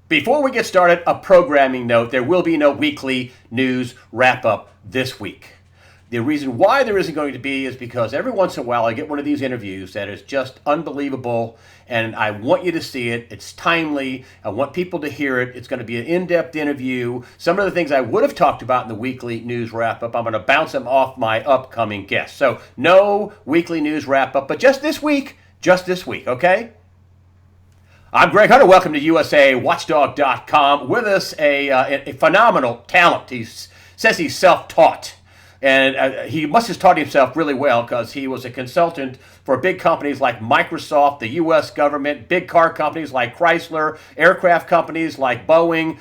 Before we get started, a programming note. There will be no weekly news wrap-up this week. The reason why there isn't going to be is because every once in a while I get one of these interviews that is just unbelievable, and I want you to see it. It's timely. I want people to hear it. It's going to be an in-depth interview. Some of the things I would have talked about in the weekly news wrap-up, I'm going to bounce them off my upcoming guests. So no weekly news wrap-up, but just this week, okay? I'm Greg Hunter. Welcome to USAWatchdog.com. With us, a phenomenal talent. He says he's self-taught. And he must have taught himself really well because he was a consultant for big companies like Microsoft, the U.S. government, big car companies like Chrysler, aircraft companies like Boeing,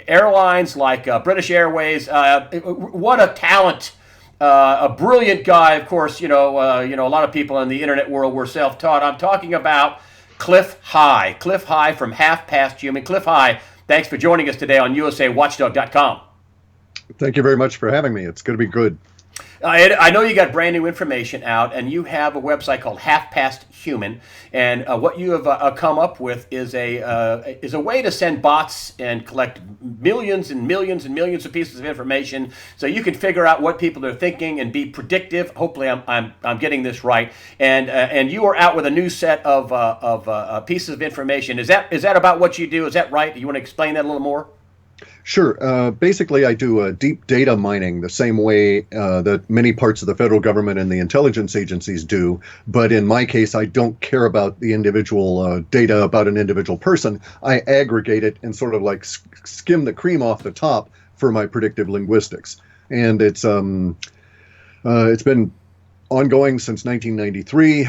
airlines like British Airways. What a talent. A brilliant guy. Of course, a lot of people in the internet world were self-taught. I'm talking about Clif High. Clif High from Half Past Human. Clif High, thanks for joining us today on USAWatchdog.com. Thank you very much for having me. It's going to be good. I know you got brand new information out, and you have a website called Half Past Human. And what you have come up with is a way to send bots and collect millions and millions and millions of pieces of information, so you can figure out what people are thinking and be predictive. Hopefully, I'm getting this right. And you are out with a new set of pieces of information. Is that about what you do? Is that right? Do you want to explain that a little more? Sure. Basically, I do deep data mining the same way that many parts of the federal government and the intelligence agencies do. But in my case, I don't care about the individual data about an individual person. I aggregate it and sort of like skim the cream off the top for my predictive linguistics. And it's been ongoing since 1993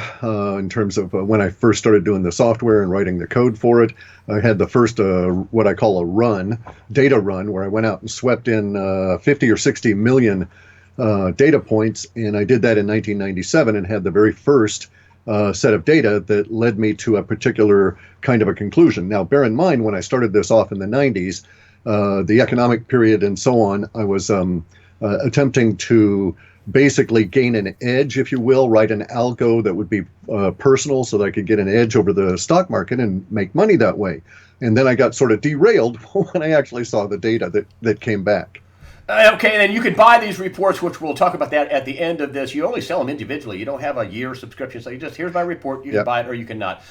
in terms of when I first started doing the software and writing the code for it. I had the first what I call a data run, where I went out and swept in 50 or 60 million data points, and I did that in 1997 and had the very first set of data that led me to a particular kind of a conclusion. Now, bear in mind, when I started this off in the 90s, the economic period and so on, I was attempting to basically gain an edge, if you will, write an algo that would be personal so that I could get an edge over the stock market and make money that way. And then I got sort of derailed when I actually saw the data that came back. Okay, and you can buy these reports, which we'll talk about that at the end of this. You only sell them individually. You don't have a year subscription, so here's my report. You can buy it or you cannot.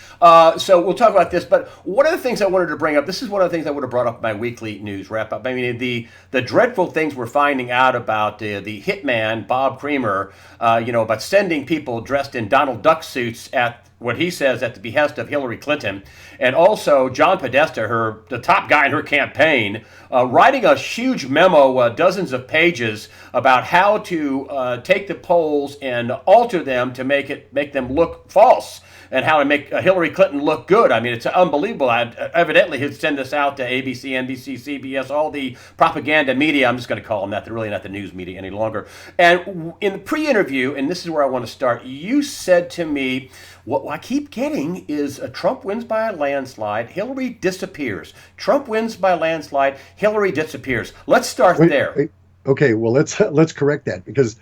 So we'll talk about this, but one of the things I wanted to bring up, this is one of the things I would have brought up in my weekly news wrap-up. I mean, the dreadful things we're finding out about the hitman, Bob Creamer, about sending people dressed in Donald Duck suits at what he says at the behest of Hillary Clinton, and also John Podesta, the top guy in her campaign, writing a huge memo, dozens of pages, about how to take the polls and alter them to make them look false, and how to make Hillary Clinton look good. I mean, it's unbelievable. Evidently, he'd send this out to ABC, NBC, CBS, all the propaganda media. I'm just going to call them that. They're really not the news media any longer. And in the pre-interview, and this is where I want to start, you said to me, what I keep getting is Trump wins by a landslide, Hillary disappears. Trump wins by a landslide, Hillary disappears. Let's start there. Wait. Okay, well, let's correct that, because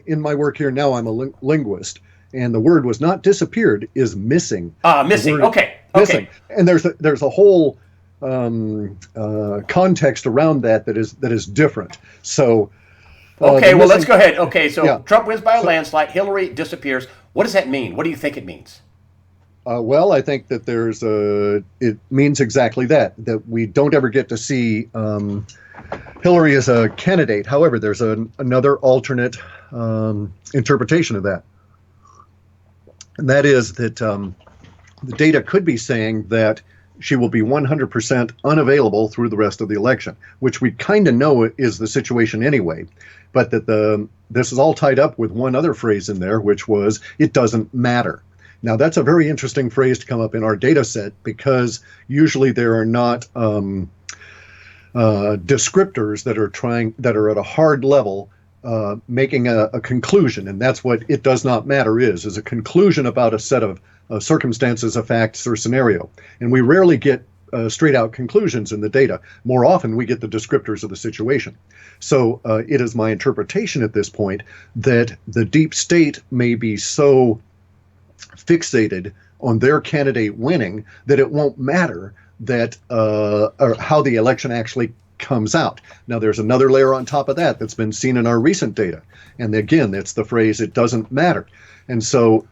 in my work here now, I'm a linguist. And the word was not disappeared, is missing. Missing. Okay. Missing. And there's a whole context around that is different. So. Okay. Well, let's go ahead. Okay. So yeah. Trump wins by a landslide. Hillary disappears. What does that mean? What do you think it means? Well, I think that it means exactly that we don't ever get to see Hillary as a candidate. However, there's another alternate interpretation of that. And that is that the data could be saying that she will be 100% unavailable through the rest of the election, which we kind of know is the situation anyway. But that this is all tied up with one other phrase in there, which was, it doesn't matter. Now, that's a very interesting phrase to come up in our data set, because usually there are not descriptors that are at a hard level making a conclusion, and that's what it does not matter is a conclusion about a set of circumstances, of facts, or scenario. And we rarely get straight out conclusions in the data. More often we get the descriptors of the situation. So it is my interpretation at this point that the deep state may be so fixated on their candidate winning that it won't matter that or how the election actually comes out. Now, there's another layer on top of that that's been seen in our recent data. And again, it's the phrase, it doesn't matter. And so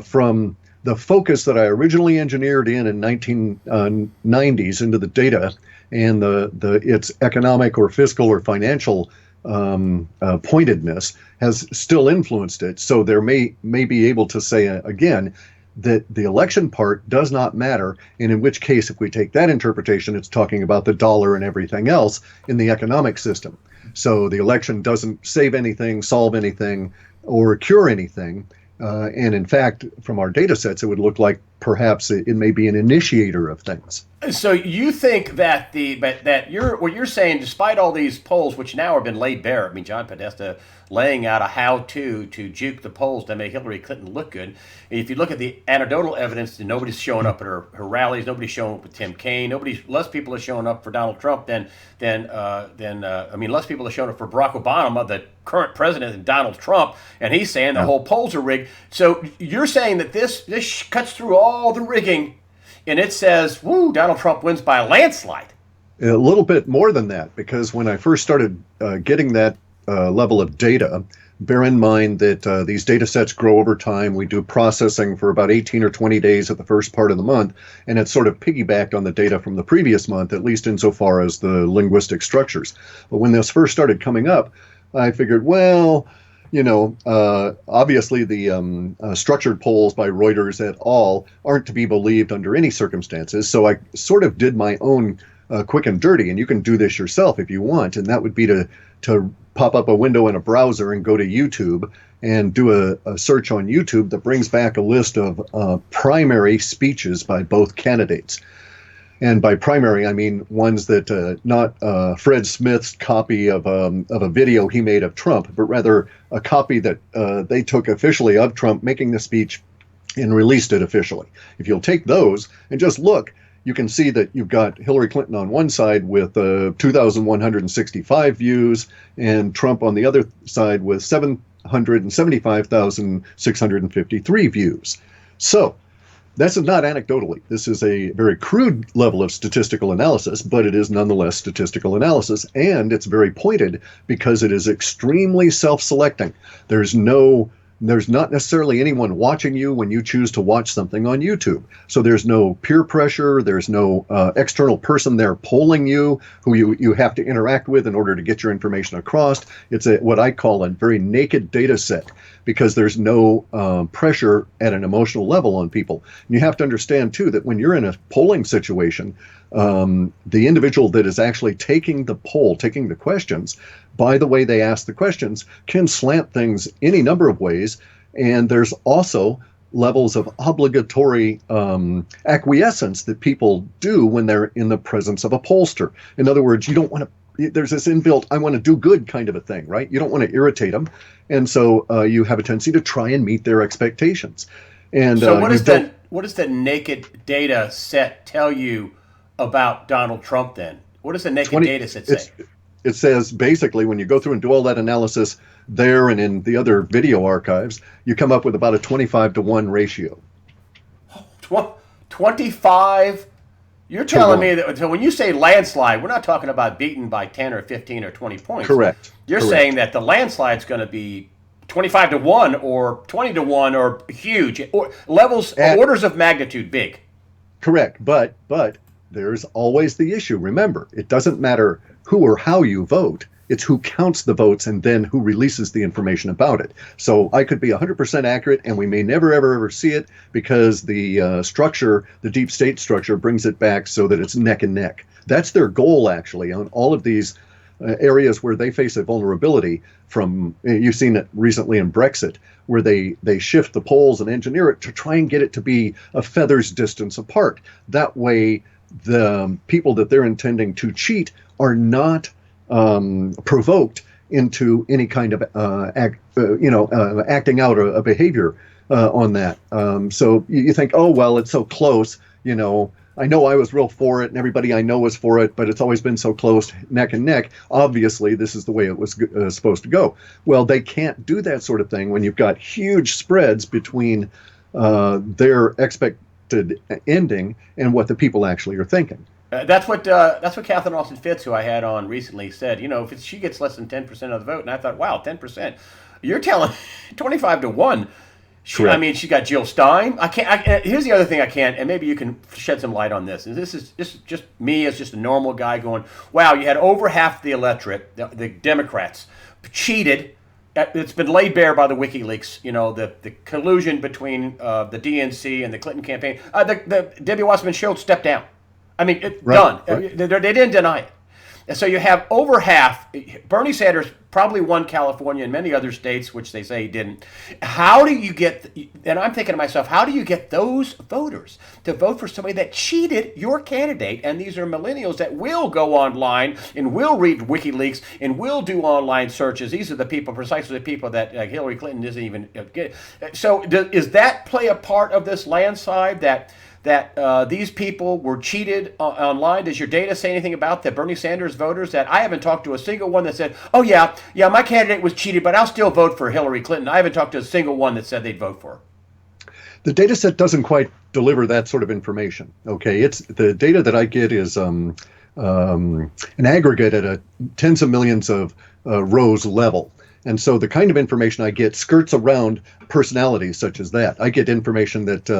from the focus that I originally engineered in 1990s into the data and its economic or fiscal or financial pointedness has still influenced it. So there may be able to say again that the election part does not matter, and in which case, if we take that interpretation, it's talking about the dollar and everything else in the economic system. So the election doesn't save anything, solve anything, or cure anything. And in fact, from our data sets, it would look like perhaps it may be an initiator of things. So you think that what you're saying, despite all these polls, which now have been laid bare. I mean, John Podesta laying out a how-to juke the polls to make Hillary Clinton look good. If you look at the anecdotal evidence, nobody's showing up at her rallies. Nobody's showing up with Tim Kaine. Less people are showing up for Donald Trump than less people are showing up for Barack Obama, the current president, than Donald Trump. And he's saying the whole polls are rigged. So you're saying that this cuts through all the rigging, and it says, "Woo, Donald Trump wins by a landslide." A little bit more than that, because when I first started getting that level of data, bear in mind that these data sets grow over time. We do processing for about 18 or 20 days at the first part of the month, and it's sort of piggybacked on the data from the previous month, at least insofar as the linguistic structures. But when this first started coming up, I figured, well, obviously the structured polls by Reuters et al. Aren't to be believed under any circumstances. So I sort of did my own quick and dirty, and you can do this yourself if you want, and that would be to pop up a window in a browser and go to YouTube and do a search on YouTube that brings back a list of primary speeches by both candidates. And by primary, I mean ones that not Fred Smith's copy of a video he made of Trump, but rather a copy that they took officially of Trump making the speech and released it officially. If you'll take those and just look, you can see that you've got Hillary Clinton on one side with 2,165 views and Trump on the other side with 775,653 views. So this is not anecdotally. This is a very crude level of statistical analysis, but it is nonetheless statistical analysis, and it's very pointed because it is extremely self-selecting. There's not necessarily anyone watching you when you choose to watch something on YouTube. So there's no peer pressure. There's no external person there polling you who you have to interact with in order to get your information across. It's what I call a very naked data set because there's no pressure at an emotional level on people. And you have to understand, too, that when you're in a polling situation, the individual that is actually taking the poll, taking the questions, by the way they ask the questions, can slant things any number of ways. And there's also levels of obligatory acquiescence that people do when they're in the presence of a pollster. In other words, you don't want to, there's this inbuilt, I want to do good kind of a thing, right? You don't want to irritate them. And so you have a tendency to try and meet their expectations. And so what does that naked data set tell you about Donald Trump then? What does the naked data set say? It says basically when you go through and do all that analysis there and in the other video archives, you come up with about a 25-to-1 ratio. 25? You're telling me that so when you say landslide, we're not talking about beaten by 10 or 15 or 20 points. Correct. You're saying that the landslide's going to be 25-to-1 or 20-to-1 or huge, or orders of magnitude big. Correct. But there's always the issue. Remember, it doesn't matter who or how you vote. It's who counts the votes and then who releases the information about it. So I could be 100% accurate, and we may never, ever see it because the structure, the deep state structure, brings it back so that it's neck and neck. That's their goal, actually, on all of these areas where they face a vulnerability from, you've seen it recently in Brexit, where they shift the polls and engineer it to try and get it to be a feather's distance apart. That way, the people that they're intending to cheat are not provoked into any kind of acting out a behavior on that. So you think, oh, well, it's so close. I know I was real for it and everybody I know was for it, but it's always been so close, neck and neck. Obviously, this is the way it was supposed to go. Well, they can't do that sort of thing when you've got huge spreads between their expectations expected ending and what the people actually are thinking. That's what Catherine Austin Fitz, who I had on recently, said. If she gets less than 10% of the vote, and I thought, wow, 10%. You're telling 25-1. I mean, she got Jill Stein. I can't. Here's the other thing I can't, and maybe you can shed some light on this. And this is just me as just a normal guy going, wow, you had over half the electorate, the Democrats, cheated. It's been laid bare by the WikiLeaks. The collusion between the DNC and the Clinton campaign. The Debbie Wasserman Schultz stepped down. I mean, done. Right. They didn't deny it. And so you have over half. Bernie Sanders probably won California and many other states, which they say he didn't. How do you get, and I'm thinking to myself, how do you get those voters to vote for somebody that cheated your candidate? And these are millennials that will go online and will read WikiLeaks and will do online searches. These are the people, precisely the people that Hillary Clinton doesn't even get. So does that play a part of this landslide that these people were cheated online? Does your data say anything about the Bernie Sanders voters? That I haven't talked to a single one that said, oh yeah, my candidate was cheated, but I'll still vote for Hillary Clinton. I haven't talked to a single one that said they'd vote for her. The data set doesn't quite deliver that sort of information. Okay, it's the data that I get is an aggregate at a tens of millions of rows level. And so the kind of information I get skirts around personalities such as that. I get information that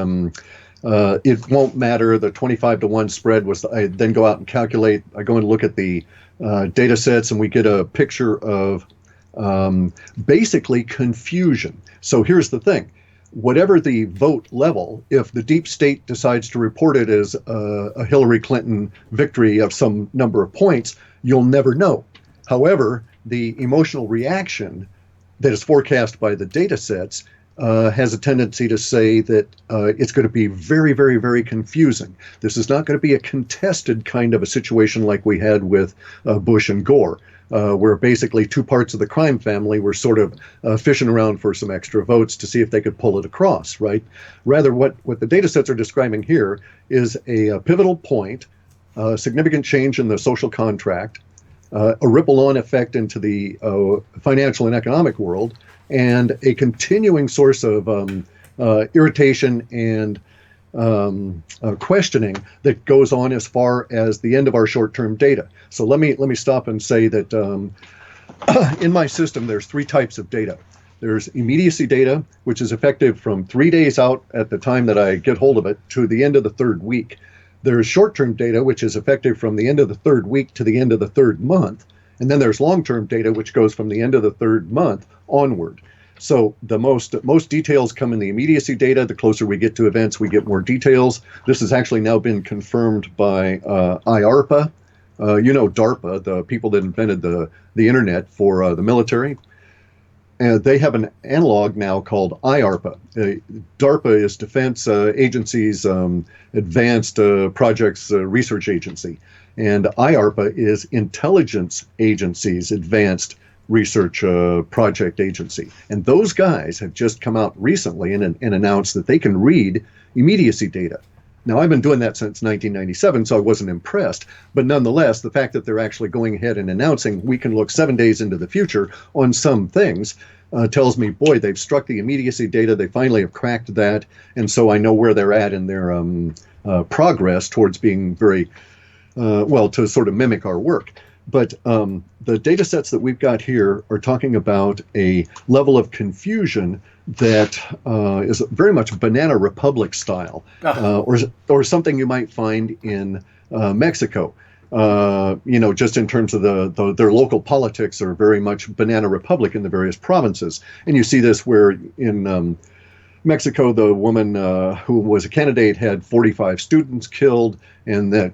it won't matter. The 25-1 spread was, I then go out and calculate. I go and look at the data sets and we get a picture of basically confusion. So here's the thing. Whatever the vote level, if the deep state decides to report it as a Hillary Clinton victory of some number of points, you'll never know. However, the emotional reaction that is forecast by the data sets has a tendency to say that it's going to be very, very, very confusing. This is not going to be a contested kind of a situation like we had with Bush and Gore, where basically two parts of the crime family were sort of fishing around for some extra votes to see if they could pull it across, right? Rather, what the data sets are describing here is a pivotal point, a significant change in the social contract, a ripple-on effect into the financial and economic world, and a continuing source of irritation and questioning that goes on as far as the end of our short-term data. So let me stop and say that in my system there's three types of data. There's immediacy data, which is effective from 3 days out at the time that I get hold of it to the end of the third week. There's short-term data, which is effective from the end of the third week to the end of the third month. And then there's long-term data, which goes from the end of the third month onward. So the most details come in the immediacy data. The closer we get to events, we get more details. This has actually now been confirmed by IARPA. DARPA, the people that invented the internet for the military. They have an analog now called IARPA. DARPA is Defense Agency's Advanced Projects Research Agency. And IARPA is Intelligence Agency's Advanced Research Project Agency. And those guys have just come out recently and announced that they can read immediacy data. Now, I've been doing that since 1997, so I wasn't impressed. But nonetheless, the fact that they're actually going ahead and announcing we can look 7 days into the future on some things tells me, boy, they've struck the immediacy data. They finally have cracked that. And so I know where they're at in their progress towards being very, to sort of mimic our work. But the data sets that we've got here are talking about a level of confusion that is very much Banana Republic style, or something you might find in Mexico. Just in terms of their local politics are very much Banana Republic in the various provinces. And you see this where in Mexico, the woman who was a candidate had 45 students killed, and that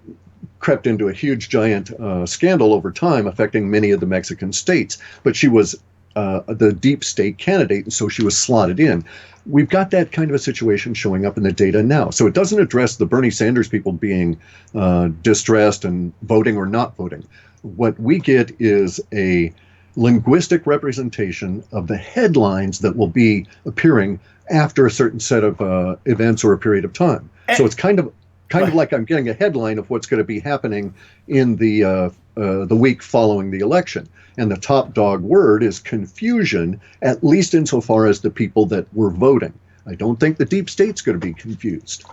crept into a huge, giant scandal over time, affecting many of the Mexican states. But she was the deep state candidate, and so she was slotted in. We've got that kind of a situation showing up in the data now. So it doesn't address the Bernie Sanders people being distressed and voting or not voting. What we get is a linguistic representation of the headlines that will be appearing after a certain set of events or a period of time. So it's kind of like I'm getting a headline of what's going to be happening in the week following the election. And the top dog word is confusion, at least insofar as the people that were voting. I don't think the deep state's going to be confused.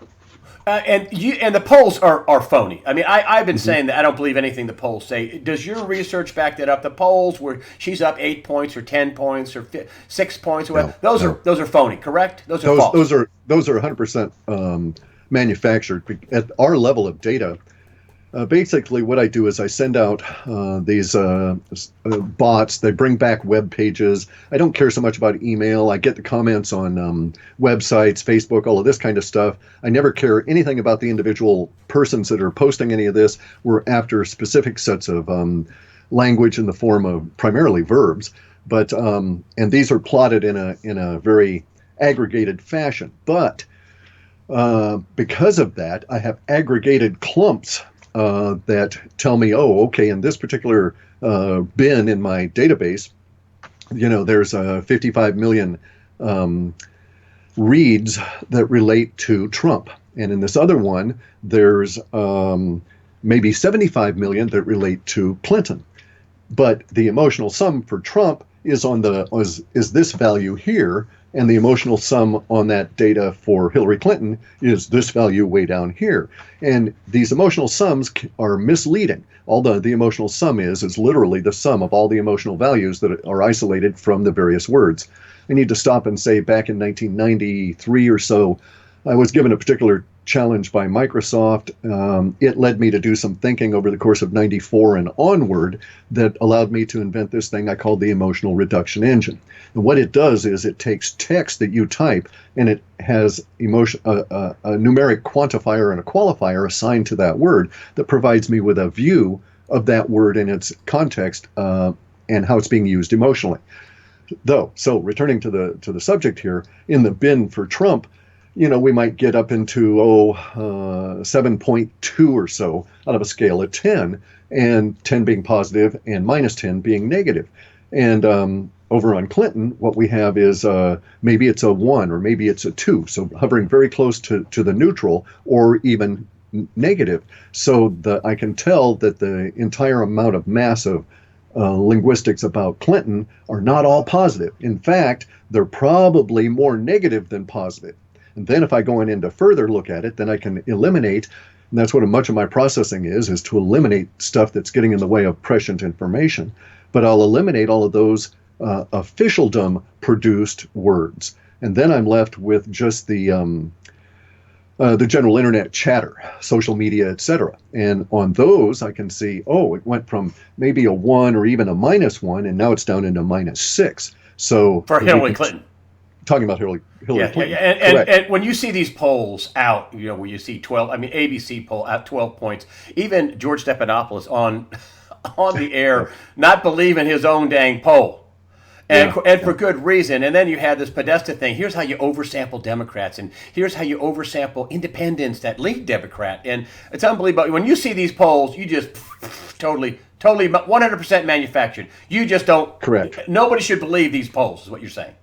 And the polls are phony. I mean, I've been saying that I don't believe anything the polls say. Does your research back that up? The polls where she's up 8 points or 10 points or 6 points or whatever, those are phony, correct? Those are false. Those are 100% manufactured at our level of data. Basically, what I do is I send out these bots. They bring back web pages. I don't care so much about email. I get the comments on websites, Facebook, all of this kind of stuff. I never care anything about the individual persons that are posting any of this. We're after specific sets of language in the form of primarily verbs. But and these are plotted in a very aggregated fashion. But because of that, I have aggregated clumps that tell me, oh, okay, in this particular bin in my database, there's 55 million reads that relate to Trump. And in this other one, there's maybe 75 million that relate to Clinton. But the emotional sum for Trump is is this value here, and the emotional sum on that data for Hillary Clinton is this value way down here. And these emotional sums are misleading. All the emotional sum is literally the sum of all the emotional values that are isolated from the various words. I need to stop and say back in 1993 or so, I was given a particular challenge by Microsoft. It led me to do some thinking over the course of 94 and onward that allowed me to invent this thing I called the emotional reduction engine. And what it does is it takes text that you type and it has a numeric quantifier and a qualifier assigned to that word that provides me with a view of that word in its context and how it's being used emotionally. So returning to the subject here, in the bin for Trump, we might get up into 7.2 or so out of a scale of 10, and 10 being positive and minus 10 being negative. And over on Clinton, what we have is maybe it's a 1 or maybe it's a 2, so hovering very close to the neutral or even negative. So I can tell that the entire amount of massive linguistics about Clinton are not all positive. In fact, they're probably more negative than positive. And then if I go in to further look at it, then I can eliminate, and that's what much of my processing is to eliminate stuff that's getting in the way of prescient information. But I'll eliminate all of those officialdom produced words. And then I'm left with just the general internet chatter, social media, etc. And on those, I can see, it went from maybe a 1 or even a -1, and now it's down into -6. So for Hillary Clinton. Talking about Hillary Clinton. Yeah. And when you see these polls out, where you see 12, ABC poll at 12 points, even George Stephanopoulos on the air not believing his own dang poll. And for good reason. And then you had this Podesta thing. Here's how you oversample Democrats, and here's how you oversample independents that lead Democrat. And it's unbelievable. When you see these polls, you just totally 100% manufactured. You just don't. Correct. Nobody should believe these polls, is what you're saying.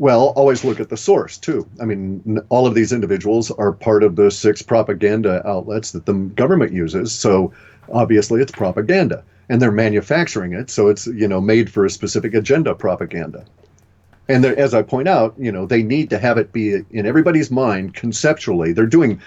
Well, always look at the source, too. I mean, all of these individuals are part of the 6 propaganda outlets that the government uses. So obviously it's propaganda, and they're manufacturing it. So it's, made for a specific agenda propaganda. And as I point out, they need to have it be in everybody's mind conceptually. They're doing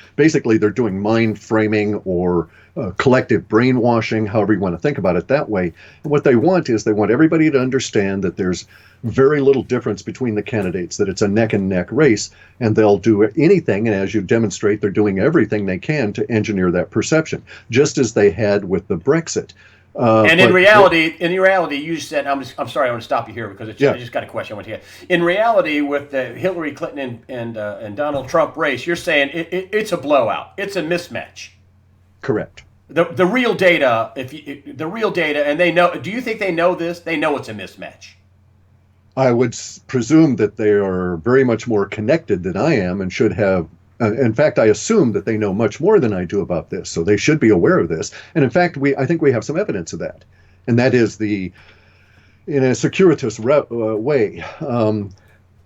mind framing or collective brainwashing, however you want to think about it that way. And what they want everybody to understand that there's very little difference between the candidates, that it's a neck and neck race, and they'll do anything. And as you demonstrate, they're doing everything they can to engineer that perception, just as they had with the Brexit. And in reality, you said, I'm sorry, I want to stop you here because I just got a question I want to get. In reality, with the Hillary Clinton and Donald Trump race, you're saying it's a blowout. It's a mismatch. Correct. The real data, and they know. Do you think they know this? They know it's a mismatch. I would presume that they are very much more connected than I am and should have. In fact, I assume that they know much more than I do about this, so they should be aware of this. And in fact, I think we have some evidence of that, and that is in a circuitous way.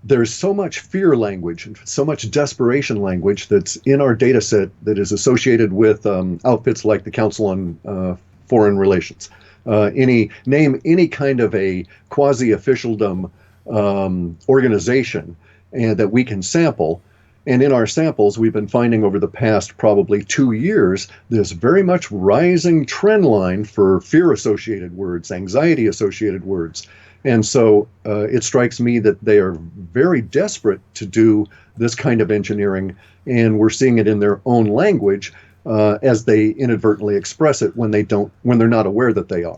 There's so much fear language, so much desperation language that's in our data set that is associated with outfits like the Council on Foreign Relations. Any kind of a quasi-officialdom organization and that we can sample, And in our samples, we've been finding over the past probably 2 years this very much rising trend line for fear associated words, anxiety associated words. And so it strikes me that they are very desperate to do this kind of engineering, and we're seeing it in their own language as they inadvertently express it when they're not aware that they are.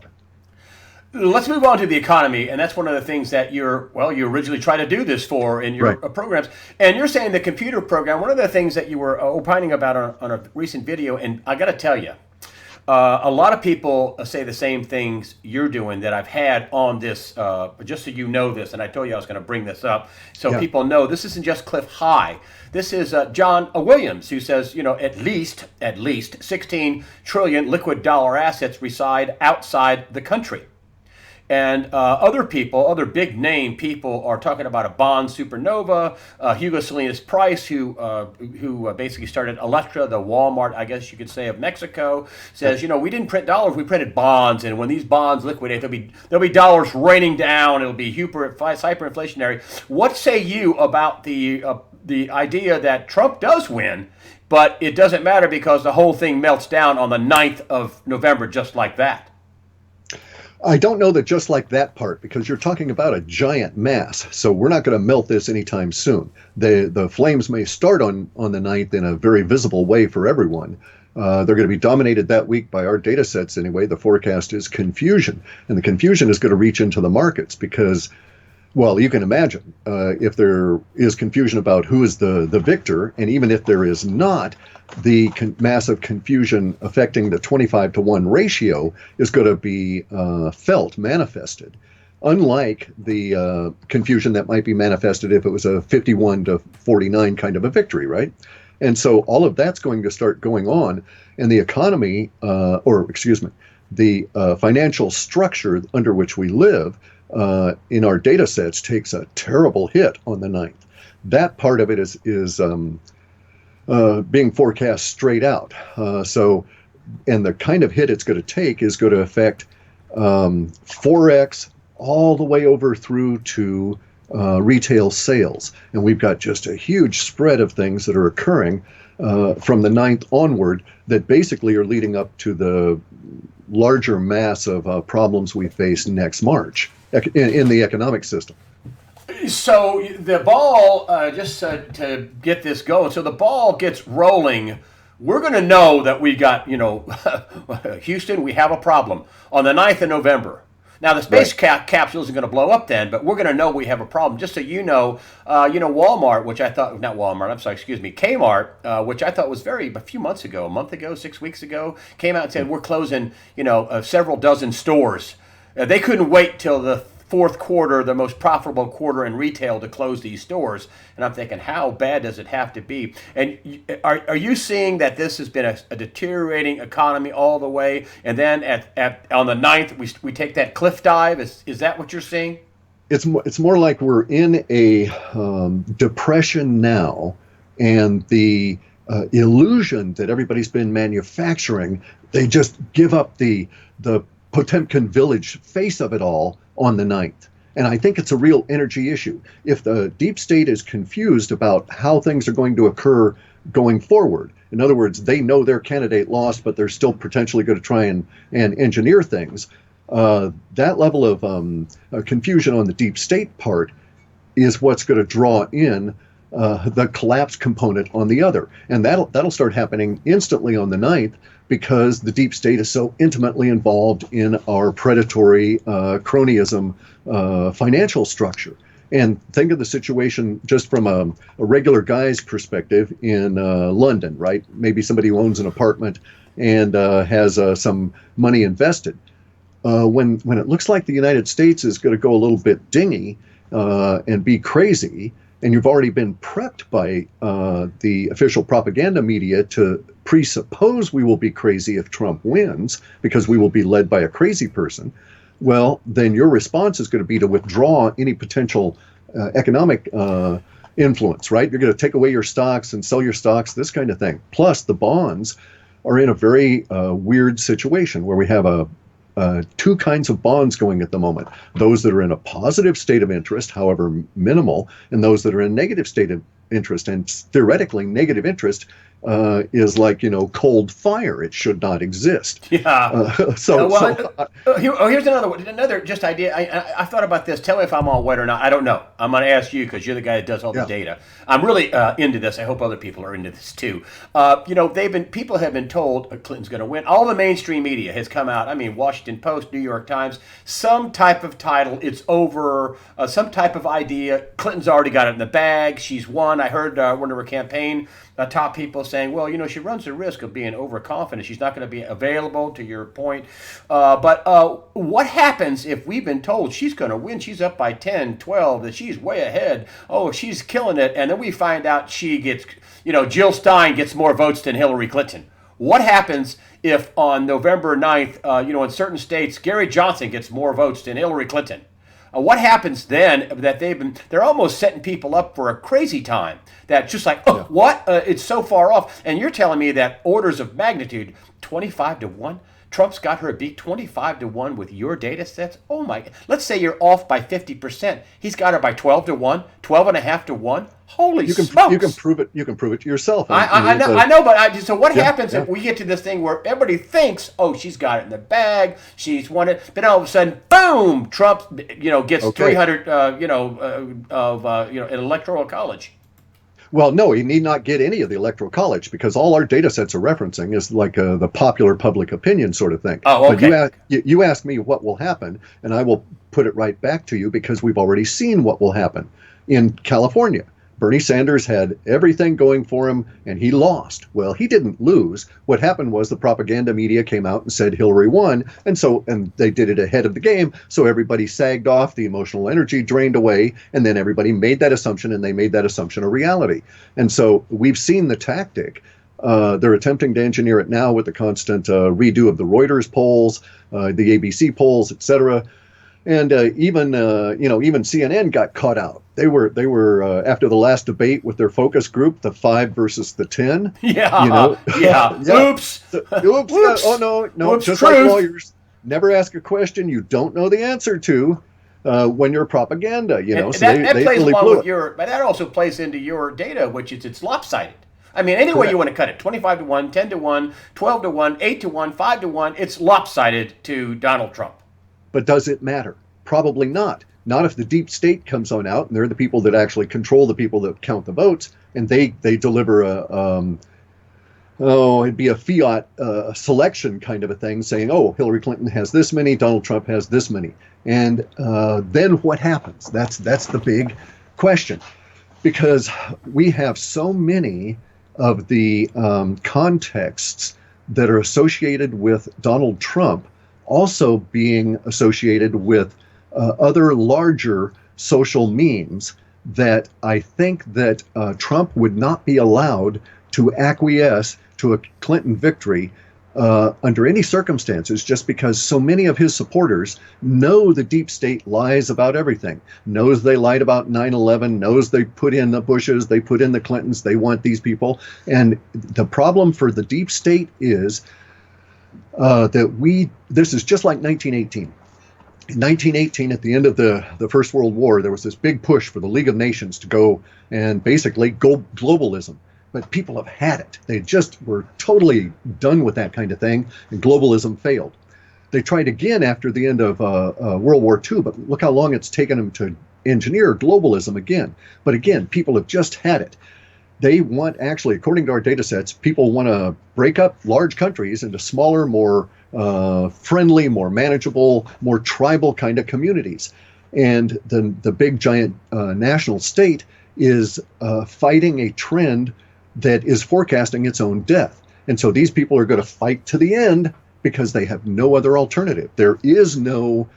Let's move on to the economy, and that's one of the things that you originally tried to do this for in your Right. programs. And you're saying the computer program, one of the things that you were opining about on a recent video, and I got to tell you, a lot of people say the same things you're doing that I've had on this, just so you know this, and I told you I was going to bring this up, so Yeah. people know this isn't just Clif High. This is John Williams, who says, at least 16 trillion liquid dollar assets reside outside the country. And other big name people are talking about a bond supernova. Hugo Salinas Price, who basically started Electra, the Walmart, I guess you could say, of Mexico, says, we didn't print dollars, we printed bonds, and when these bonds liquidate, there'll be dollars raining down. It'll be hyperinflationary. What say you about the idea that Trump does win, but it doesn't matter because the whole thing melts down on the 9th of November, just like that? I don't know that just like that part, because you're talking about a giant mass. So we're not going to melt this anytime soon. The flames may start on the 9th in a very visible way for everyone. They're going to be dominated that week by our data sets anyway. The forecast is confusion. And the confusion is going to reach into the markets because, well, you can imagine if there is confusion about who is the victor, and even if there is not, the massive confusion affecting the 25-to-1 ratio is going to be manifested. Unlike the confusion that might be manifested if it was a 51-to-49 kind of a victory, right? And so all of that's going to start going on, and the economy, the financial structure under which we live in our data sets takes a terrible hit on the 9th. That part of it is being forecast straight out. And the kind of hit it's going to take is going to affect Forex all the way over through to retail sales. And we've got just a huge spread of things that are occurring from the 9th onward that basically are leading up to the larger mass of problems we face next March in the economic system. So the ball, just to get this going, so the ball gets rolling. We're going to know that we got, Houston, we have a problem on the 9th of November. Now, the space capsule isn't going to blow up then, but we're going to know we have a problem. Just so Walmart, which I thought, not Walmart, I'm sorry, excuse me, Kmart, which I thought was a few months ago, a month ago, 6 weeks ago, came out and said, we're closing, several dozen stores. They couldn't wait till the fourth quarter, the most profitable quarter in retail, to close these stores. And I'm thinking, how bad does it have to be? And are you seeing that this has been a deteriorating economy all the way? And then on the 9th, we take that cliff dive? Is that what you're seeing? It's more like we're in a depression now, and the illusion that everybody's been manufacturing, they just give up the Potemkin Village face of it all on the 9th. And I think it's a real energy issue. If the deep state is confused about how things are going to occur going forward, in other words, they know their candidate lost, but they're still potentially going to try and engineer things, that level of confusion on the deep state part is what's going to draw in the collapse component on the other. And that'll start happening instantly on the 9th, because the deep state is so intimately involved in our predatory cronyism financial structure. And think of the situation just from a regular guy's perspective in London, right? Maybe somebody who owns an apartment and has some money invested. When it looks like the United States is going to go a little bit dingy and be crazy, and you've already been prepped by the official propaganda media to presuppose we will be crazy if Trump wins, because we will be led by a crazy person, well, then your response is going to be to withdraw any potential economic influence, right? You're going to take away your stocks and sell your stocks, this kind of thing. Plus, the bonds are in a very weird situation where we have two kinds of bonds going at the moment. Those that are in a positive state of interest, however minimal, and those that are in a negative state interest, and theoretically, negative interest is like, cold fire. It should not exist. Yeah. Here's another one. Another just idea. I thought about this. Tell me if I'm all wet or not. I don't know. I'm going to ask you because you're the guy that does all the data. I'm really into this. I hope other people are into this too. People have been told Clinton's going to win. All the mainstream media has come out. I mean, Washington Post, New York Times, some type of title. It's over. Some type of idea. Clinton's already got it in the bag. She's won. I heard one of her campaign top people saying, well, she runs the risk of being overconfident. She's not going to be available, to your point. But what happens if we've been told she's going to win? She's up by 10, 12, that she's way ahead. Oh, she's killing it. And then we find out she gets, Jill Stein gets more votes than Hillary Clinton. What happens if on November 9th, in certain states, Gary Johnson gets more votes than Hillary Clinton? What happens then that they're almost setting people up for a crazy time that just like, what? It's so far off. And you're telling me that orders of magnitude, 25-1, Trump's got her beat 25-1 with your data sets. Oh my, let's say you're off by 50%. He's got her by 12-1, 12.5-1. Holy smokes. You can prove it. You can prove it yourself. I know, but so what happens if we get to this thing where everybody thinks, oh, she's got it in the bag, she's won it, then all of a sudden, boom, Trump, gets 300, in electoral college. Well, no, he need not get any of the electoral college because all our data sets are referencing is like the popular public opinion sort of thing. Oh, okay. But you ask me what will happen, and I will put it right back to you because we've already seen what will happen in California. Bernie Sanders had everything going for him, and he lost. Well, he didn't lose. What happened was the propaganda media came out and said Hillary won, and they did it ahead of the game, so everybody sagged off, the emotional energy drained away, and then everybody made that assumption, and they made that assumption a reality. And so we've seen the tactic. They're attempting to engineer it now with the constant redo of the Reuters polls, the ABC polls, etc. And even CNN got caught out. They were after the last debate with their focus group, the 5 versus the 10. Yeah. Oops. Oops. Oh no. Oops, just truth. like lawyers, never ask a question you don't know the answer to when you're propaganda. And so that they plays really along blew with it. but that also plays into your data, which is it's lopsided. I mean, any way you want to cut it, 25-1, 10-1, 12-1, 8-1, 5-1, it's lopsided to Donald Trump. But does it matter? Probably not. Not if the deep state comes on out, and they're the people that actually control the people that count the votes, and they deliver it'd be a fiat selection kind of a thing, saying, oh, Hillary Clinton has this many, Donald Trump has this many, and then what happens? That's the big question, because we have so many of the contexts that are associated with Donald Trump also being associated with other larger social memes that I think that Trump would not be allowed to acquiesce to a Clinton victory under any circumstances, just because so many of his supporters know the deep state lies about everything, knows they lied about 9/11, knows they put in the Bushes, they put in the Clintons, they want these people. And the problem for the deep state is this is just like 1918. In 1918, at the end of the First World War, there was this big push for the League of Nations to go and basically go globalism. But people have had it. They just were totally done with that kind of thing, and globalism failed. They tried again after the end of World War II, but look how long it's taken them to engineer globalism again. But again, people have just had it. They want, actually, according to our data sets, people want to break up large countries into smaller, more friendly, more manageable, more tribal kind of communities. And the big giant national state is fighting a trend that is forecasting its own death. And so these people are going to fight to the end because they have no other alternative. There is no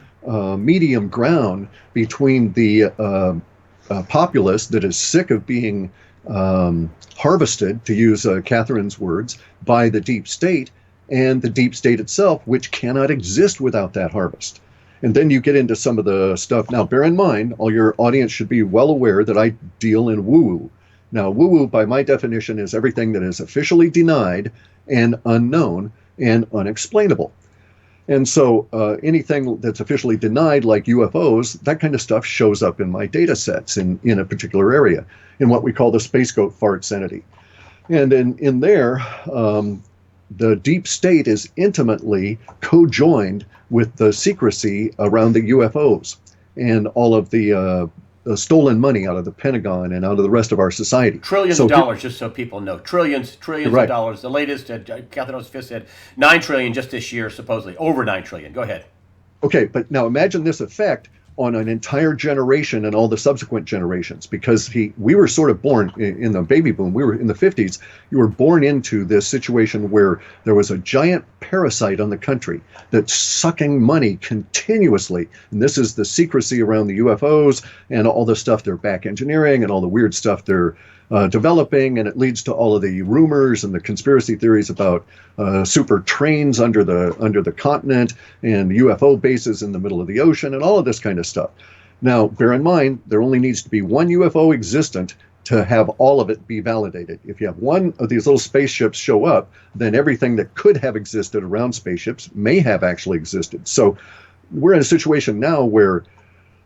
medium ground between the populace that is sick of being harvested, to use Catherine's words, by the deep state, and the deep state itself, which cannot exist without that harvest. And then you get into some of the stuff. Now, bear in mind, all your audience should be well aware that I deal in woo-woo. Now, woo-woo, by my definition, is everything that is officially denied and unknown and unexplainable. And so anything that's officially denied, like UFOs, that kind of stuff shows up in my data sets in a particular area, in what we call the space goat farts entity. And in there, the deep state is intimately co-joined with the secrecy around the UFOs and all of the stolen money out of the Pentagon and out of the rest of our society. Trillions of dollars, just so people know. Trillions right. of dollars. The latest, Catherine Fist said 9 trillion just this year, supposedly. Over 9 trillion. Go ahead. Okay, but now imagine this effect on an entire generation and all the subsequent generations, because we were sort of born in the baby boom. We were in the 50s. You were born into this situation where there was a giant parasite on the country that's sucking money continuously. And this is the secrecy around the UFOs and all the stuff they're back engineering and all the weird stuff they're developing, and it leads to all of the rumors and the conspiracy theories about super trains under the continent and UFO bases in the middle of the ocean and all of this kind of stuff. Now, bear in mind, there only needs to be one UFO existent to have all of it be validated. If you have one of these little spaceships show up, then everything that could have existed around spaceships may have actually existed. So we're in a situation now where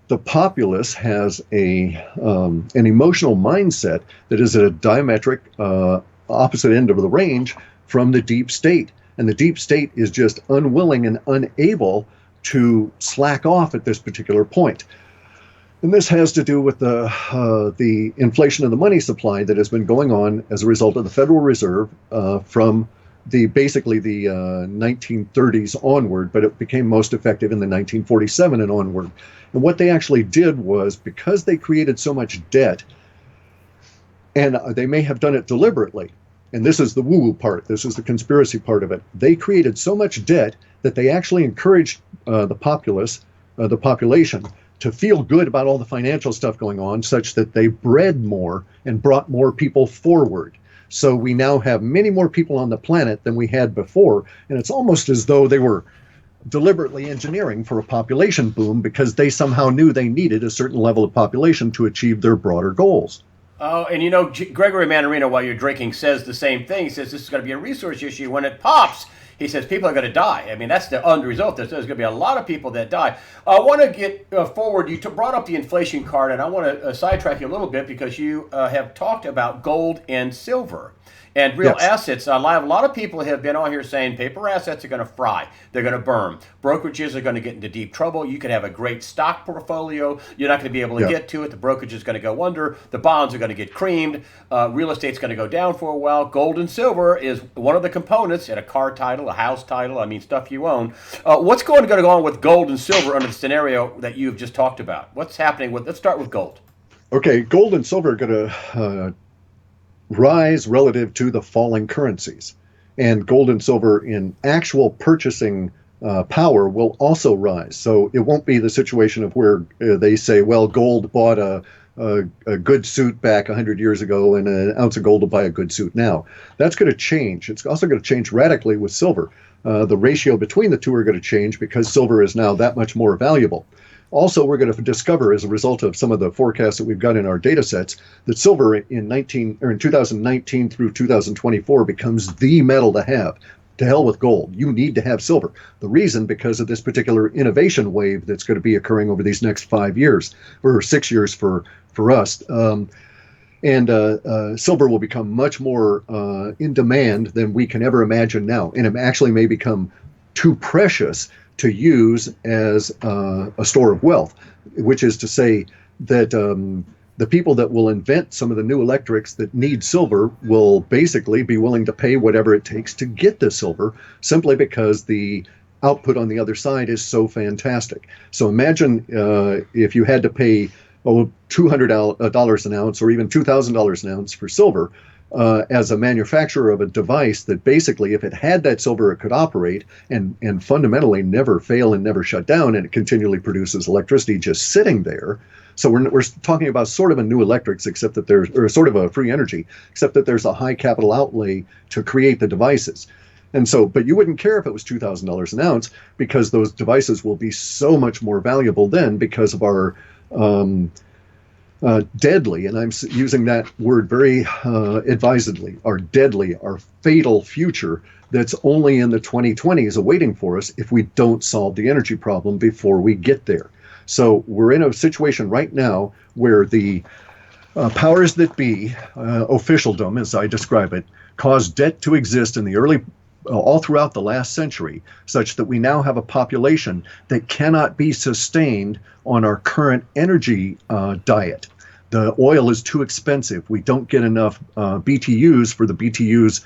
the populace has an emotional mindset that is at a diametric opposite end of the range from the deep state. And the deep state is just unwilling and unable to slack off at this particular point. And this has to do with the inflation of the money supply that has been going on as a result of the Federal Reserve from basically the 1930s onward, but it became most effective in the 1947 and onward. And what they actually did was, because they created so much debt, and they may have done it deliberately, and this is the woo-woo part, this is the conspiracy part of it, they created so much debt that they actually encouraged the population to feel good about all the financial stuff going on, such that they bred more and brought more people forward. So we now have many more people on the planet than we had before, and it's almost as though they were deliberately engineering for a population boom, because they somehow knew they needed a certain level of population to achieve their broader goals. Oh, and Gregory Manarino, while you're drinking, says the same thing. He says this is going to be a resource issue. When it pops, he says people are going to die. I mean, that's the end result. There's going to be a lot of people that die. I want to get forward. You brought up the inflation card, and I want to sidetrack you a little bit, because you have talked about gold and silver and real assets. A lot of people have been on here saying paper assets are going to fry. They're going to burn. Brokerages are going to get into deep trouble. You could have a great stock portfolio. You're not going to be able to get to it. The brokerage is going to go under. The bonds are going to get creamed. Real estate's going to go down for a while. Gold and silver is one of the components in a car title, a house title, I mean, stuff you own. What's going to go on with gold and silver under the scenario that you've just talked about? What's happening let's start with gold. Okay, gold and silver are going to rise relative to the falling currencies, and gold and silver in actual purchasing power will also rise. So it won't be the situation of where they say, well, gold bought a good suit back 100 years ago, and an ounce of gold will buy a good suit now. That's going to change. It's also going to change radically with silver. The ratio between the two are going to change, because silver is now that much more valuable. Also, we're going to discover, as a result of some of the forecasts that we've got in our data sets, that silver in 2019 through 2024 becomes the metal to have. To hell with gold. You need to have silver. The reason, because of this particular innovation wave that's going to be occurring over these next 5 years, or 6 years for us. Silver will become much more in demand than we can ever imagine now. And it actually may become too precious to use as a store of wealth, which is to say that the people that will invent some of the new electrics that need silver will basically be willing to pay whatever it takes to get the silver, simply because the output on the other side is so fantastic. So imagine if you had to pay $200 an ounce, or even $2,000 an ounce for silver, as a manufacturer of a device that basically, if it had that silver, it could operate and fundamentally never fail and never shut down, and it continually produces electricity just sitting there. So we're talking about sort of a new electrics, except that or sort of a free energy, except that there's a high capital outlay to create the devices. And so, but you wouldn't care if it was $2,000 an ounce, because those devices will be so much more valuable then, because of our deadly, and I'm using that word very advisedly, our deadly, our fatal future that's only in the 2020s awaiting for us if we don't solve the energy problem before we get there. So we're in a situation right now where the powers that be, officialdom as I describe it, caused debt to exist in the early all throughout the last century, such that we now have a population that cannot be sustained on our current energy diet. The oil is too expensive. We don't get enough BTUs for the BTUs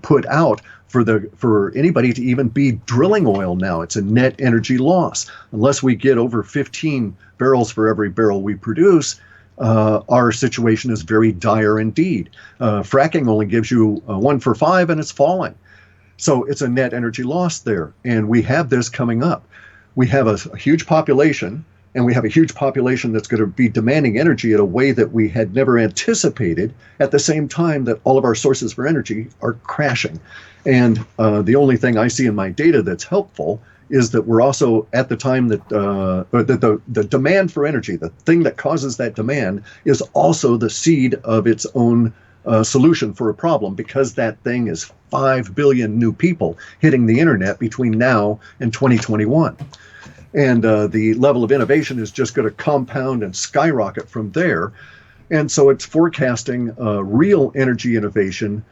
put out for anybody to even be drilling oil now. It's a net energy loss. Unless we get over 15 barrels for every barrel we produce, our situation is very dire indeed. Fracking only gives you 1 for 5, and it's falling. So it's a net energy loss there. And we have this coming up. We have a huge population, and we have a huge population that's going to be demanding energy in a way that we had never anticipated, at the same time that all of our sources for energy are crashing. And the only thing I see in my data that's helpful is that we're also at the time that the demand for energy, the thing that causes that demand, is also the seed of its own solution for a problem, because that thing is 5 billion new people hitting the internet between now and 2021. And the level of innovation is just going to compound and skyrocket from there. And so it's forecasting real energy innovation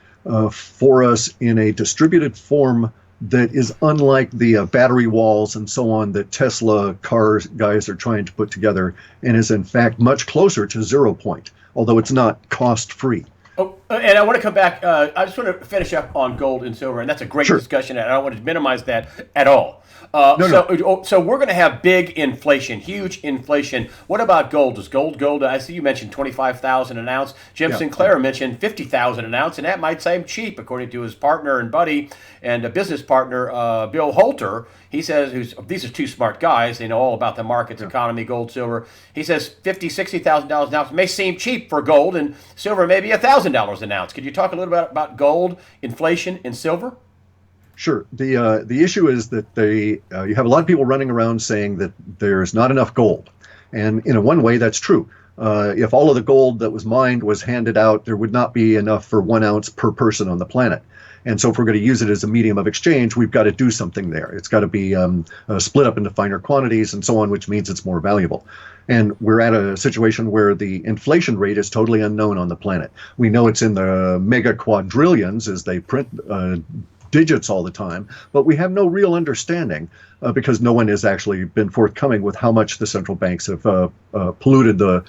for us in a distributed form that is unlike the battery walls and so on that Tesla car guys are trying to put together, and is in fact much closer to 0 point, although it's not cost free. Oh, and I want to come back. I just want to finish up on gold and silver, and that's a great discussion, and I don't want to minimize that at all. So we're going to have big inflation, huge inflation. What about gold? Does gold go to, I see you mentioned 25,000 an ounce. Jim Sinclair mentioned 50,000 an ounce, and that might seem cheap, according to his partner and buddy and a business partner, Bill Holter. He says, these are two smart guys. They know all about the markets, economy, gold, silver. He says $50,000, $60,000 an ounce may seem cheap for gold, and silver maybe $1,000 an ounce. Could you talk a little bit about gold, inflation, and silver? Sure. The issue is that you have a lot of people running around saying that there's not enough gold. And in one way, that's true. If all of the gold that was mined was handed out, there would not be enough for 1 ounce per person on the planet. And so if we're going to use it as a medium of exchange, we've got to do something there. It's got to be split up into finer quantities and so on, which means it's more valuable. And we're at a situation where the inflation rate is totally unknown on the planet. We know it's in the mega quadrillions as they print digits all the time, but we have no real understanding because no one has actually been forthcoming with how much the central banks have polluted the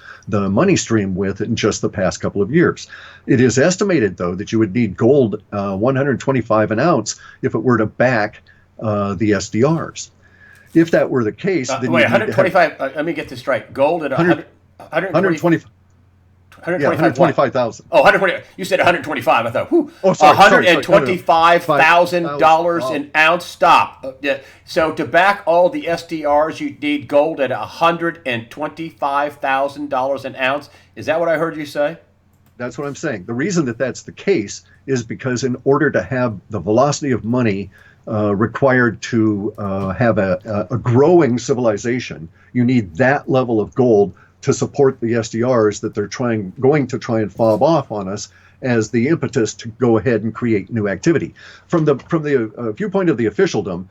money stream with in just the past couple of years. It is estimated, though, that you would need gold 125 an ounce if it were to back the SDRs. If that were the case, then wait, 125. Let me get this straight. Gold at 125. 125,000. Oh, 120. You said 125. I thought, whew. Oh, sorry. $125,000 an ounce. Stop. So to back all the SDRs, you need gold at $125,000 an ounce. Is that what I heard you say? That's what I'm saying. The reason that that's the case is because in order to have the velocity of money required to have a growing civilization, you need that level of gold to support the SDRs that they're going to try and fob off on us as the impetus to go ahead and create new activity. From the viewpoint of the officialdom,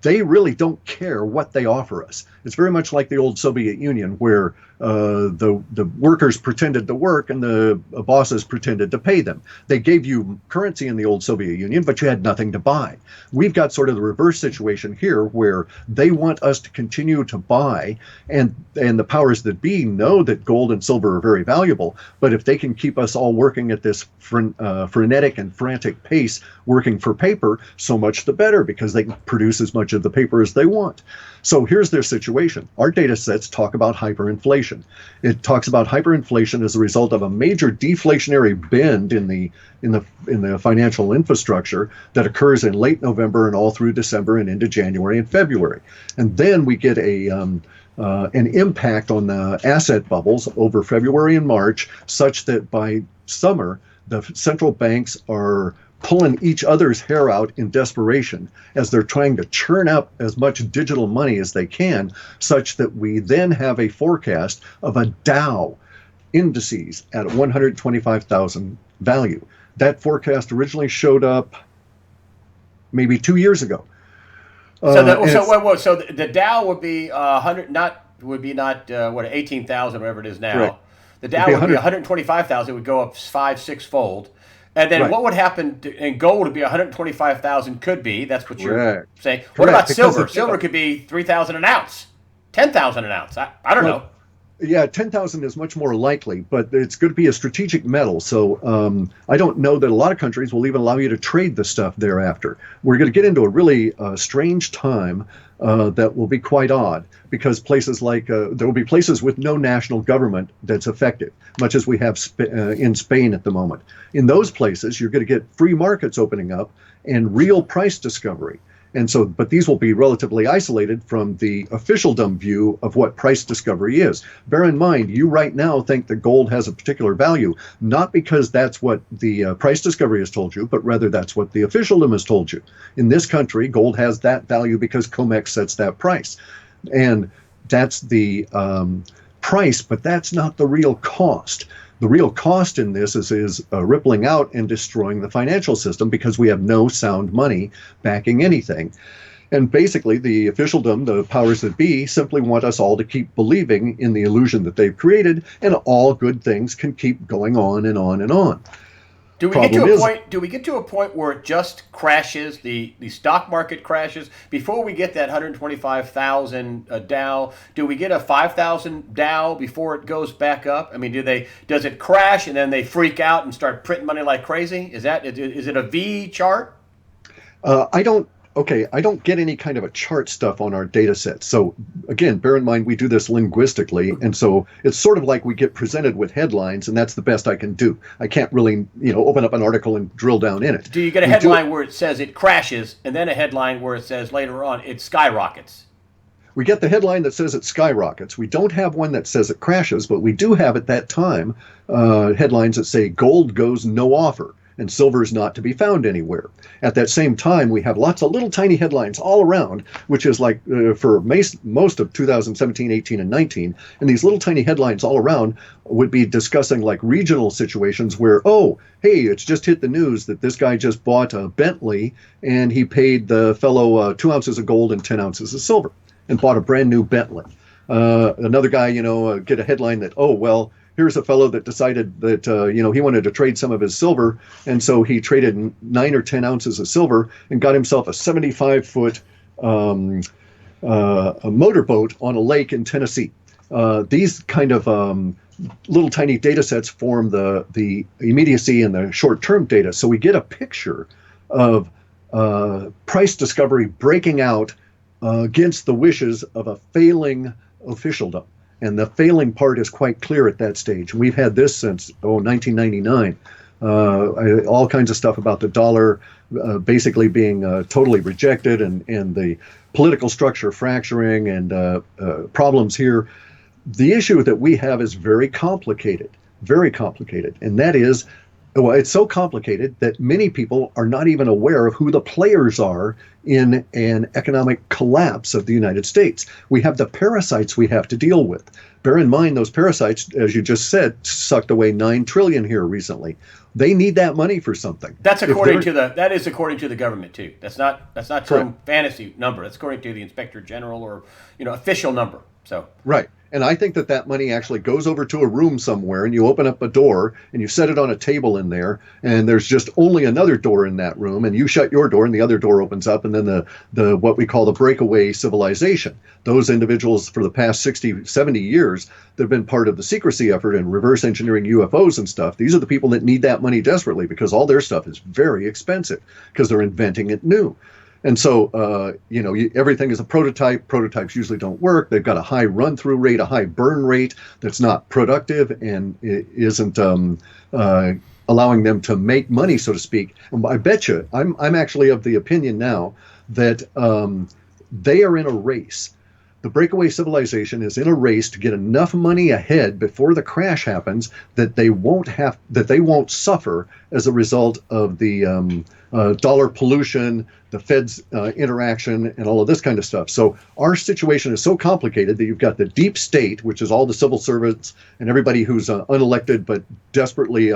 they really don't care what they offer us. It's very much like the old Soviet Union, where the workers pretended to work and the bosses pretended to pay them. They gave you currency in the old Soviet Union, but you had nothing to buy. We've got sort of the reverse situation here, where they want us to continue to buy, and the powers that be know that gold and silver are very valuable, but if they can keep us all working at this frenetic and frantic pace, working for paper, so much the better, because they can produce as much of the paper as they want. So here's their situation. Our data sets talk about hyperinflation. It talks about hyperinflation as a result of a major deflationary bend in the financial infrastructure that occurs in late November and all through December and into January and February. And then we get an impact on the asset bubbles over February and March, such that by summer, the central banks are pulling each other's hair out in desperation as they're trying to churn up as much digital money as they can, such that we then have a forecast of a Dow indices at 125,000 value. That forecast originally showed up maybe 2 years ago. So the Dow would be 100, not 18,000, whatever it is now. Correct. The Dow would be 125,000. It would go up 5-6 fold. And then what would happen? And gold would be 125,000. Could be. That's what you're saying. What about silver? Silver could be 3,000 an ounce, 10,000 an ounce. I don't know. Yeah, 10,000 is much more likely, but it's going to be a strategic metal. So I don't know that a lot of countries will even allow you to trade the stuff thereafter. We're going to get into a really strange time that will be quite odd, because places like there will be places with no national government that's effective, much as we have in Spain at the moment. In those places, you're going to get free markets opening up and real price discovery. And so, but these will be relatively isolated from the officialdom view of what price discovery is. Bear in mind, you right now think that gold has a particular value, not because that's what the price discovery has told you, but rather that's what the officialdom has told you. In this country, gold has that value because COMEX sets that price. And that's the price, but that's not the real cost. The real cost in this is rippling out and destroying the financial system, because we have no sound money backing anything. And basically, the officialdom, the powers that be, simply want us all to keep believing in the illusion that they've created, and all good things can keep going on and on and on. Do we get to a point where it just crashes, the stock market crashes, before we get that 125,000 Dow? Do we get a 5,000 Dow before it goes back up? I mean, does it crash and then they freak out and start printing money like crazy? Is it a V chart? I don't get any kind of a chart stuff on our data sets. So again, bear in mind, we do this linguistically. And so it's sort of like we get presented with headlines, and that's the best I can do. I can't really, open up an article and drill down in it. Do you get a headline where it says it crashes, and then a headline where it says later on it skyrockets? We get the headline that says it skyrockets. We don't have one that says it crashes, but we do have at that time headlines that say gold goes no offer, and silver is not to be found anywhere. At that same time, we have lots of little tiny headlines all around, which is like for most of 2017, 18, and 19. And these little tiny headlines all around would be discussing like regional situations where, oh, hey, it's just hit the news that this guy just bought a Bentley and he paid the fellow 2 ounces of gold and 10 ounces of silver and bought a brand new Bentley. Another guy, get a headline that, oh, well, here's a fellow that decided that, he wanted to trade some of his silver. And so he traded 9 or 10 ounces of silver and got himself a 75-foot motorboat on a lake in Tennessee. These kind of little tiny data sets form the immediacy and the short-term data. So we get a picture of price discovery breaking out against the wishes of a failing officialdom. And the failing part is quite clear at that stage. We've had this since 1999. All kinds of stuff about the dollar basically being totally rejected, and the political structure fracturing, and problems here. The issue that we have is very complicated, and that is, well, it's so complicated that many people are not even aware of who the players are in an economic collapse of the United States. We have the parasites we have to deal with. Bear in mind, those parasites, as you just said, sucked away $9 trillion here recently. They need that money for something. That is according to the government too. That's not some fantasy number. That's according to the Inspector General or official number. So right. And I think that money actually goes over to a room somewhere, and you open up a door and you set it on a table in there, and there's just only another door in that room, and you shut your door and the other door opens up, and then the what we call the breakaway civilization. Those individuals for the past 60, 70 years that have been part of the secrecy effort and reverse engineering UFOs and stuff, these are the people that need that money desperately, because all their stuff is very expensive because they're inventing it new. And so, everything is a prototype. Prototypes usually don't work. They've got a high run-through rate, a high burn rate that's not productive, and it isn't allowing them to make money, so to speak. And I bet you, I'm actually of the opinion now that they are in a race. The breakaway civilization is in a race to get enough money ahead before the crash happens that they won't suffer as a result of the dollar pollution, the Fed's interaction, and all of this kind of stuff. So our situation is so complicated that you've got the deep state, which is all the civil servants and everybody who's unelected but desperately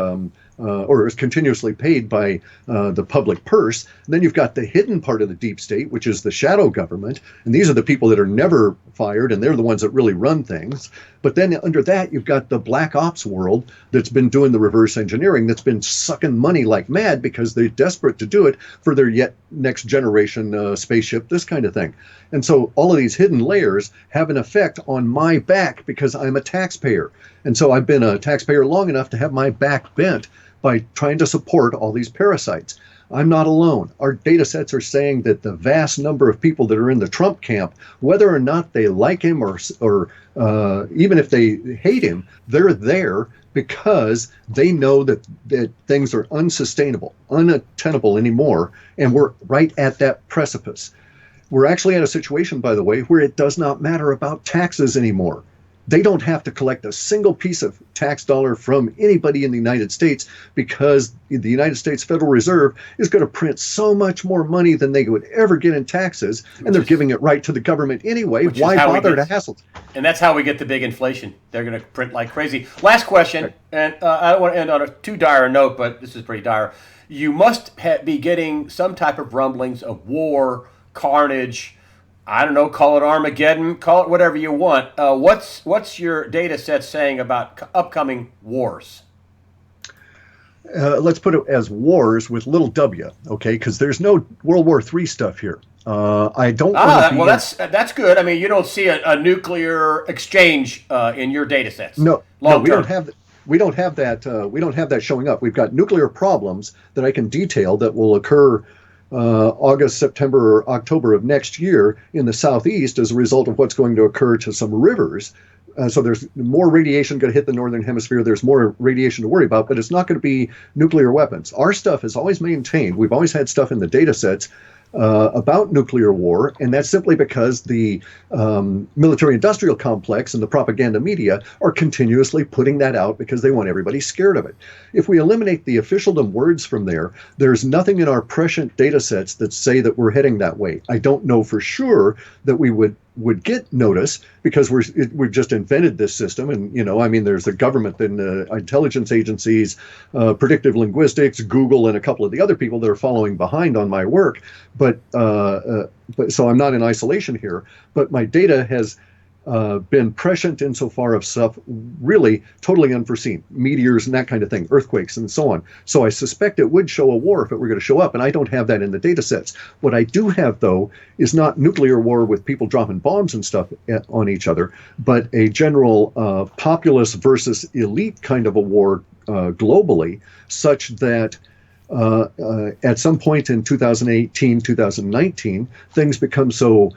or is continuously paid by the public purse. And then you've got the hidden part of the deep state, which is the shadow government. And these are the people that are never fired, and they're the ones that really run things. But then under that, you've got the black ops world that's been doing the reverse engineering, that's been sucking money like mad because they're desperate to do it for their yet next generation spaceship, this kind of thing. And so all of these hidden layers have an effect on my back because I'm a taxpayer. And so I've been a taxpayer long enough to have my back bent by trying to support all these parasites. I'm not alone. Our data sets are saying that the vast number of people that are in the Trump camp, whether or not they like him or even if they hate him, they're there because they know that things are unsustainable, untenable anymore, and we're right at that precipice. We're actually at a situation, by the way, where it does not matter about taxes anymore. They don't have to collect a single piece of tax dollar from anybody in the United States because the United States Federal Reserve is going to print so much more money than they would ever get in taxes, and they're giving it right to the government anyway. Why bother to hassle? And that's how we get the big inflation. They're going to print like crazy. Last question, and I don't want to end on a too dire note, but this is pretty dire. You must be getting some type of rumblings of war, carnage, I don't know, call it Armageddon, call it whatever you want. What's your data set saying about upcoming wars? Let's put it as wars with little w, okay? Because there's no World War III stuff here. I don't want to be... Well, that's good. I mean, you don't see a nuclear exchange in your data sets. No, we don't have that. We don't have that showing up. We've got nuclear problems that I can detail that will occur August, September, or October of next year in the southeast as a result of what's going to occur to some rivers. So there's more radiation going to hit the northern hemisphere. There's more radiation to worry about, but it's not going to be nuclear weapons. Our stuff is always maintained. We've always had stuff in the data sets about nuclear war, and that's simply because the military-industrial complex and the propaganda media are continuously putting that out because they want everybody scared of it. If we eliminate the officialdom words from there, there's nothing in our prescient data sets that say that we're heading that way. I don't know for sure that we would get notice because we've just invented this system, and there's the government and intelligence agencies, predictive linguistics, Google, and a couple of the other people that are following behind on my work. But so I'm not in isolation here. But my data has been prescient insofar of stuff really totally unforeseen, meteors and that kind of thing, earthquakes and so on. So I suspect it would show a war if it were going to show up, and I don't have that in the data sets. What I do have, though, is not nuclear war with people dropping bombs and stuff on each other, but a general populace versus elite kind of a war globally, such that at some point in 2018, 2019, things become so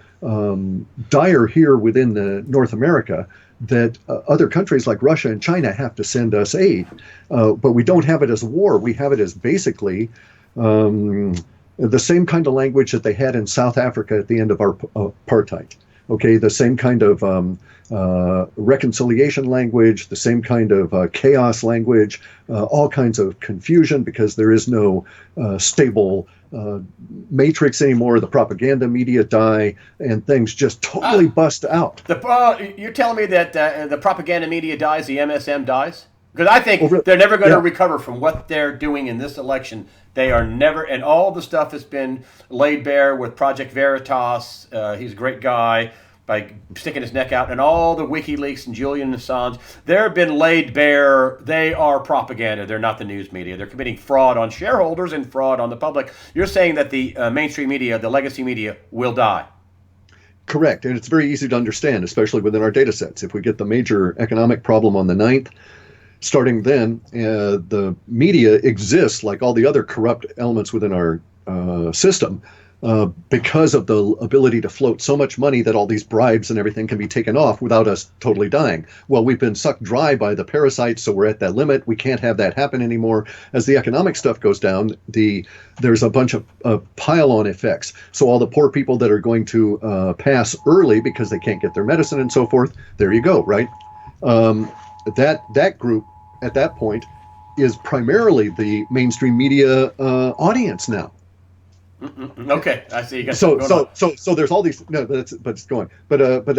dire here within the North America that other countries like Russia and China have to send us aid. But we don't have it as a war. We have it as basically the same kind of language that they had in South Africa at the end of our apartheid. Okay, the same kind of reconciliation language, the same kind of chaos language, all kinds of confusion because there is no stable matrix anymore. The propaganda media die, and things just totally bust out. You're telling me that the propaganda media dies, the MSM dies? Because I think they're never going to recover from what they're doing in this election. They are never, and all the stuff has been laid bare with Project Veritas. He's a great guy by sticking his neck out, and all the WikiLeaks and Julian Assange. They've been laid bare. They are propaganda. They're not the news media. They're committing fraud on shareholders and fraud on the public. You're saying that the mainstream media, the legacy media, will die. Correct, and it's very easy to understand, especially within our data sets. If we get the major economic problem on the 9th, starting then, the media exists like all the other corrupt elements within our system because of the ability to float so much money that all these bribes and everything can be taken off without us totally dying. Well, we've been sucked dry by the parasites, so we're at that limit. We can't have that happen anymore. As the economic stuff goes down, there's a bunch of pile-on effects. So all the poor people that are going to pass early because they can't get their medicine and so forth, there you go, right? That group at that point is primarily the mainstream media audience now. Okay, I see. You got So there's all these no, but it's going.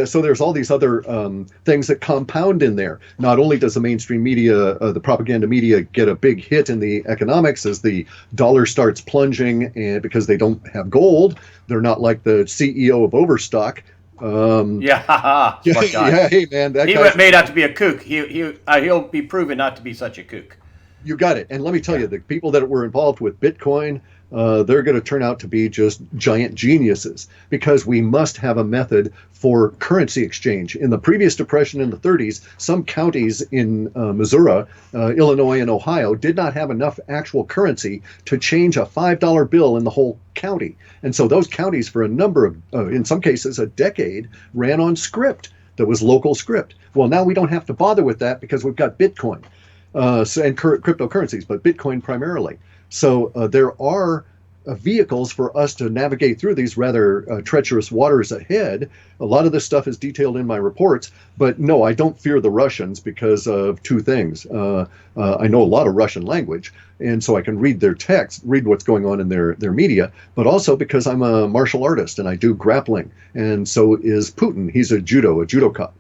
So there's all these other things that compound in there. Not only does the mainstream media, the propaganda media, get a big hit in the economics as the dollar starts plunging, and because they don't have gold, they're not like the CEO of Overstock. Smart guy. Yeah, hey man, that He guy's made out to be a kook. He'll be proven not to be such a kook. You got it. And let me tell you, the people that were involved with Bitcoin, they're going to turn out to be just giant geniuses, because we must have a method for currency exchange. In the previous depression in the 30s, some counties in Missouri, Illinois, and Ohio did not have enough actual currency to change a $5 bill in the whole county. And so those counties, for a number of, in some cases, a decade, ran on script that was local script. Well, now we don't have to bother with that because we've got Bitcoin. And cryptocurrencies, but Bitcoin primarily. So there are vehicles for us to navigate through these rather treacherous waters ahead. A lot of this stuff is detailed in my reports, but no, I don't fear the Russians because of two things. I know a lot of Russian language, and so I can read their text, read what's going on in their media, but also because I'm a martial artist and I do grappling, and so is Putin. He's a judoka,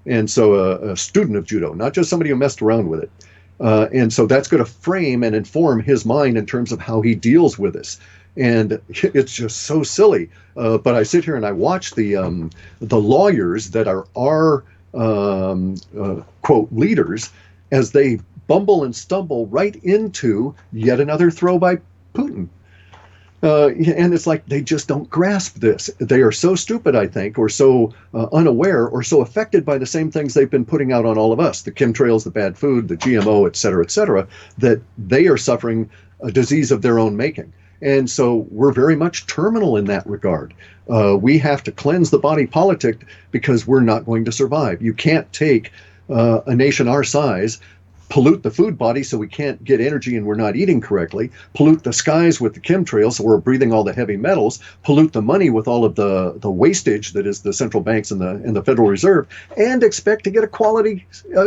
and so a student of judo, not just somebody who messed around with it. And so that's going to frame and inform his mind in terms of how he deals with this. And it's just so silly. But I sit here and I watch the lawyers that are our quote leaders as they bumble and stumble right into yet another throw by Putin. And it's like they just don't grasp this. They are so stupid, I think, or so unaware, or so affected by the same things they've been putting out on all of us, the chemtrails, the bad food, the GMO, et cetera, that they are suffering a disease of their own making. And so we're very much terminal in that regard. We have to cleanse the body politic because we're not going to survive. You can't take a nation our size, pollute the food body so we can't get energy and we're not eating correctly, pollute the skies with the chemtrails so we're breathing all the heavy metals, pollute the money with all of the wastage that is the central banks and the Federal Reserve, and expect to get a quality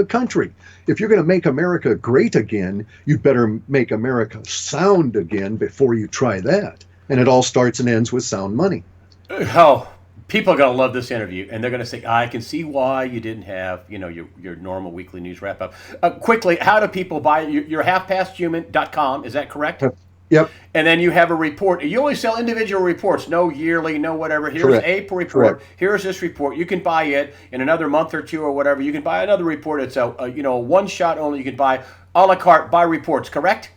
country. If you're going to make America great again, you'd better make America sound again before you try that. And it all starts and ends with sound money. Oh, people are going to love this interview, and they're going to say, I can see why you didn't have, your normal weekly news wrap up. Quickly, how do people buy your halfpasthuman.com? Is that correct? Yep. And then you have a report. You only sell individual reports, no yearly, no whatever. Here's Correct. a report. Correct. Here's this report. You can buy it in another month or two or whatever. You can buy another report. It's a one shot only. You can buy a la carte, buy reports, correct?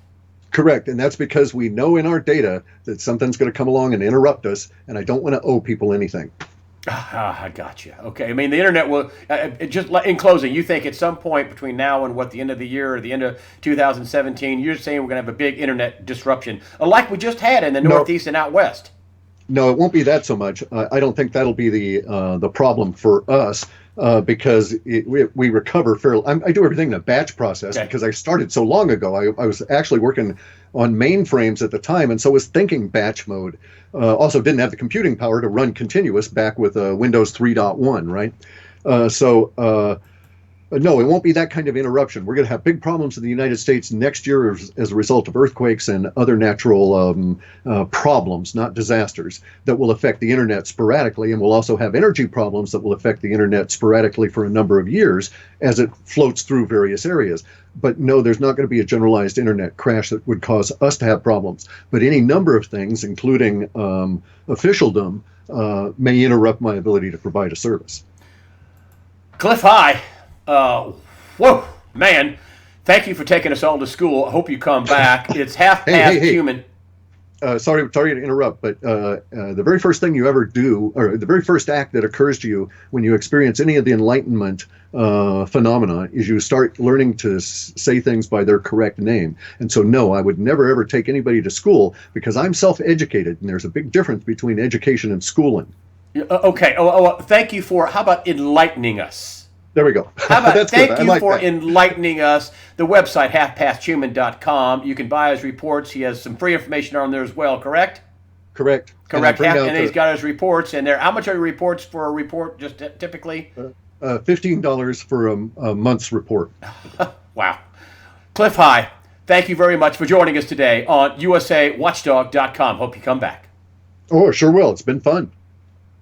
Correct. And that's because we know in our data that something's going to come along and interrupt us, and I don't want to owe people anything. I got you. Okay. I mean, the internet will, just in closing, you think at some point between now and the end of the year or the end of 2017, you're saying we're going to have a big internet disruption like we just had in the Northeast and out West? No, it won't be that so much. I don't think that'll be the problem for us. Because we recover fairly. I do everything in a batch process because I started so long ago. I was actually working on mainframes at the time, and so was thinking batch mode. Also didn't have the computing power to run continuous back with Windows 3.1, right? No, it won't be that kind of interruption. We're going to have big problems in the United States next year as a result of earthquakes and other natural problems, not disasters, that will affect the internet sporadically. And we'll also have energy problems that will affect the internet sporadically for a number of years as it floats through various areas. But no, there's not going to be a generalized internet crash that would cause us to have problems. But any number of things, including officialdom, may interrupt my ability to provide a service. Clif High. Whoa, man. Thank you for taking us all to school. I hope you come back. It's half past human. Sorry to interrupt, but the very first thing you ever do, or the very first act that occurs to you when you experience any of the Enlightenment phenomena, is you start learning to say things by their correct name. And so, no, I would never, ever take anybody to school because I'm self-educated, and there's a big difference between education and schooling. Okay. Thank you for, how about enlightening us? There we go. How about thank you for enlightening us. The website, halfpasthuman.com. You can buy his reports. He has some free information on there as well, correct? Correct. And he's got his reports in there. How much are your reports for a report, just typically? $15 for a month's report. Wow. Clif High, thank you very much for joining us today on USAWatchdog.com. Hope you come back. Oh, sure will. It's been fun.